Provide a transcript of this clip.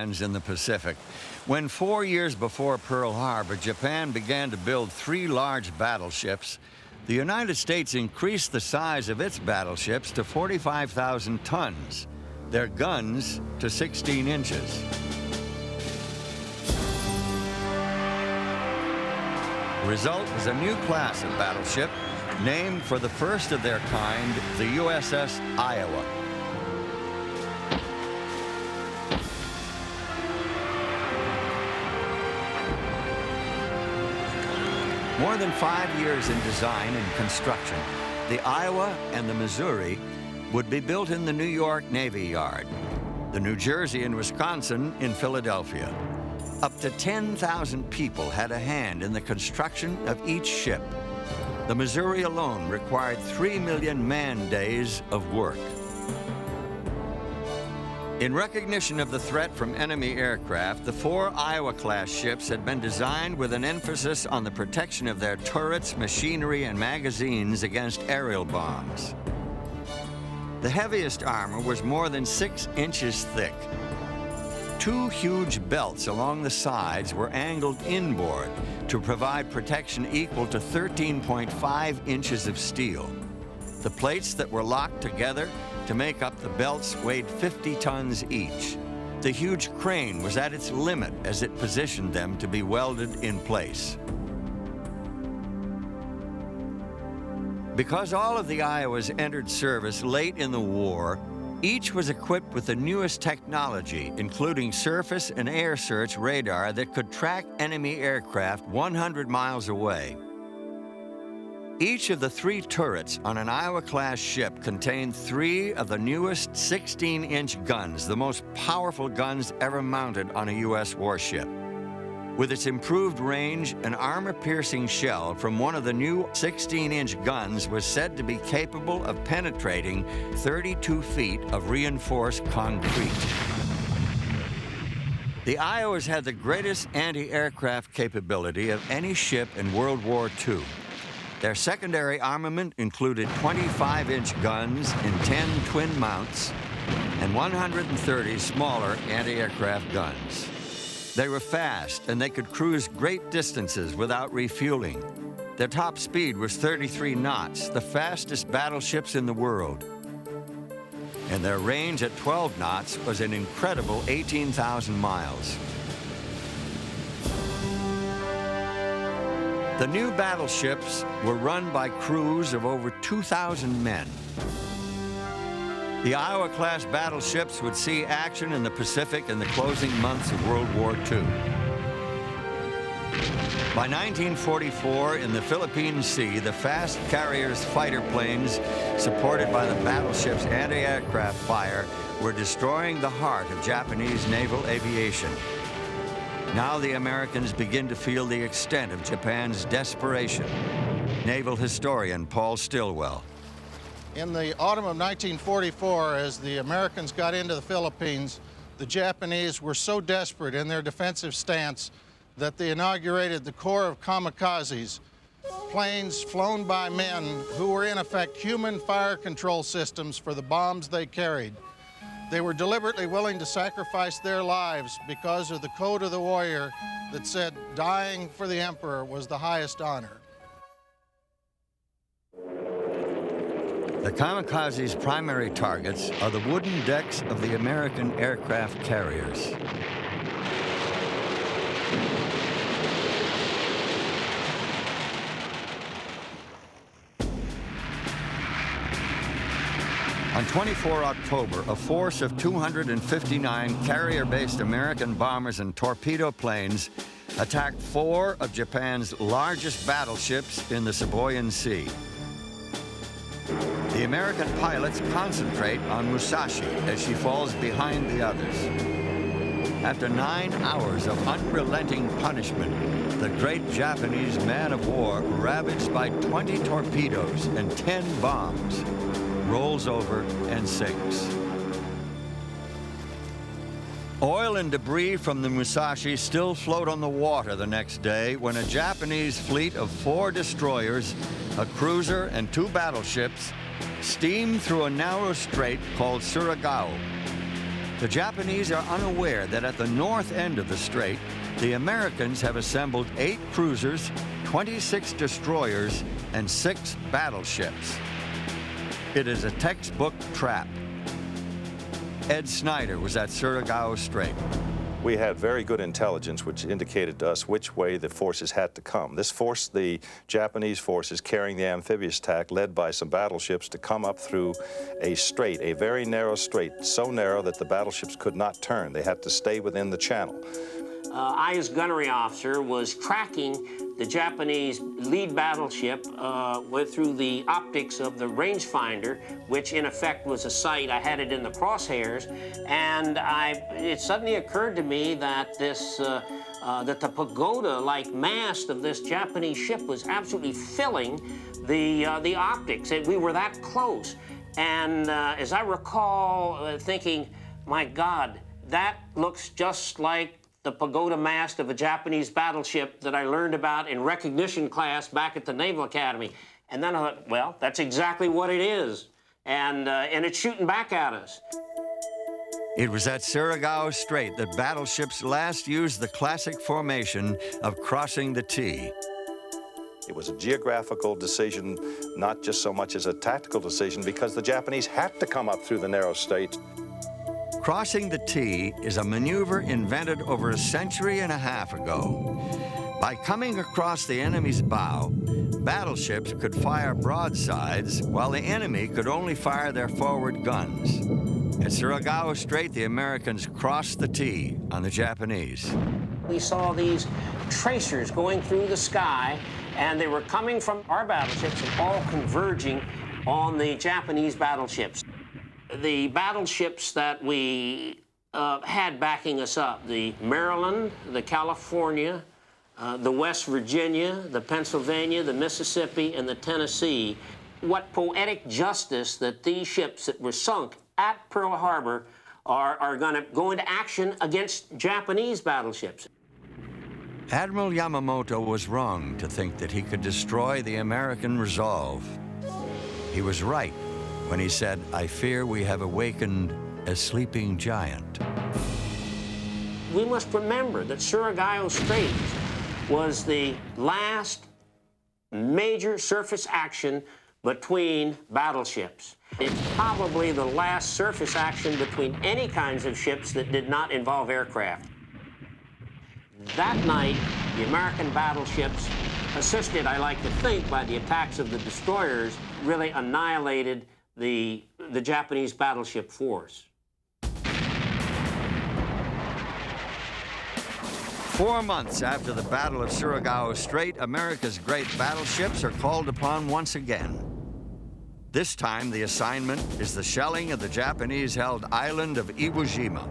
in the Pacific. When 4 years before Pearl Harbor, Japan began to build 3 large battleships, the United States increased the size of its battleships to 45,000 tons, their guns to 16 inches. The result was a new class of battleship named for the first of their kind, the USS Iowa. More than 5 years in design and construction, the Iowa and the Missouri would be built in the New York Navy Yard, the New Jersey and Wisconsin in Philadelphia. Up to 10,000 people had a hand in the construction of each ship. The Missouri alone required 3 million man-days of work. In recognition of the threat from enemy aircraft, the 4 Iowa-class ships had been designed with an emphasis on the protection of their turrets, machinery, and magazines against aerial bombs. The heaviest armor was more than 6 inches thick. 2 huge belts along the sides were angled inboard to provide protection equal to 13.5 inches of steel. The plates that were locked together to make up the belts weighed 50 tons each. The huge crane was at its limit as it positioned them to be welded in place. Because all of the Iowas entered service late in the war, each was equipped with the newest technology, including surface and air search radar that could track enemy aircraft 100 miles away. Each of the 3 turrets on an Iowa-class ship contained 3 of the newest 16-inch guns, the most powerful guns ever mounted on a U.S. warship. With its improved range, an armor-piercing shell from one of the new 16-inch guns was said to be capable of penetrating 32 feet of reinforced concrete. The Iowas had the greatest anti-aircraft capability of any ship in World War II. Their secondary armament included 25-inch guns in 10 twin mounts and 130 smaller anti-aircraft guns. They were fast, and they could cruise great distances without refueling. Their top speed was 33 knots, the fastest battleships in the world. And their range at 12 knots was an incredible 18,000 miles. The new battleships were run by crews of over 2,000 men. The Iowa-class battleships would see action in the Pacific in the closing months of World War II. By 1944, in the Philippine Sea, the fast carriers fighter planes, supported by the battleship's anti-aircraft fire, were destroying the heart of Japanese naval aviation. Now the Americans begin to feel the extent of Japan's desperation. Naval historian Paul Stilwell. In the autumn of 1944, as the Americans got into the Philippines, the Japanese were so desperate in their defensive stance that they inaugurated the Corps of Kamikazes, planes flown by men who were in effect human fire control systems for the bombs they carried. They were deliberately willing to sacrifice their lives because of the code of the warrior that said dying for the emperor was the highest honor. The kamikazes' primary targets are the wooden decks of the American aircraft carriers. On 24 October, a force of 259 carrier-based American bombers and torpedo planes attacked 4 of Japan's largest battleships in the Sibuyan Sea. The American pilots concentrate on Musashi as she falls behind the others. After 9 hours of unrelenting punishment, the great Japanese man-of-war, ravaged by 20 torpedoes and 10 bombs, rolls over and sinks. Oil and debris from the Musashi still float on the water the next day when a Japanese fleet of 4 destroyers, a cruiser, and 2 battleships steam through a narrow strait called Surigao. The Japanese are unaware that at the north end of the strait, the Americans have assembled 8 cruisers, 26 destroyers, and 6 battleships. It is a textbook trap. Ed Snyder was at Surigao Strait. We had very good intelligence which indicated to us which way the forces had to come. This forced the Japanese forces carrying the amphibious attack, led by some battleships, to come up through a strait, a very narrow strait, so narrow that the battleships could not turn. They had to stay within the channel. I, as gunnery officer, was tracking the Japanese lead battleship through the optics of the rangefinder, which in effect was a sight. I had it in the crosshairs, and it suddenly occurred to me that that the pagoda-like mast of this Japanese ship was absolutely filling the optics. We were that close, and as I recall thinking, my God, that looks just like the pagoda mast of a Japanese battleship that I learned about in recognition class back at the Naval Academy. And then I thought, well, that's exactly what it is. And it's shooting back at us. It was at Surigao Strait that battleships last used the classic formation of crossing the T. It was a geographical decision, not just so much as a tactical decision, because the Japanese had to come up through the narrow strait. Crossing the T is a maneuver invented over a century and a half ago. By coming across the enemy's bow, battleships could fire broadsides while the enemy could only fire their forward guns. At Surigao Strait, the Americans crossed the T on the Japanese. We saw these tracers going through the sky, and they were coming from our battleships and all converging on the Japanese battleships. The battleships that we had backing us up, the Maryland, the California, the West Virginia, the Pennsylvania, the Mississippi, and the Tennessee. What poetic justice that these ships that were sunk at Pearl Harbor are going to go into action against Japanese battleships. Admiral Yamamoto was wrong to think that he could destroy the American resolve. He was right when he said, "I fear we have awakened a sleeping giant." We must remember that Surigao Strait was the last major surface action between battleships. It's probably the last surface action between any kinds of ships that did not involve aircraft. That night, the American battleships, assisted, I like to think, by the attacks of the destroyers, really annihilated the Japanese battleship force. 4 months after the Battle of Surigao Strait, America's great battleships are called upon once again. This time, the assignment is the shelling of the Japanese-held island of Iwo Jima.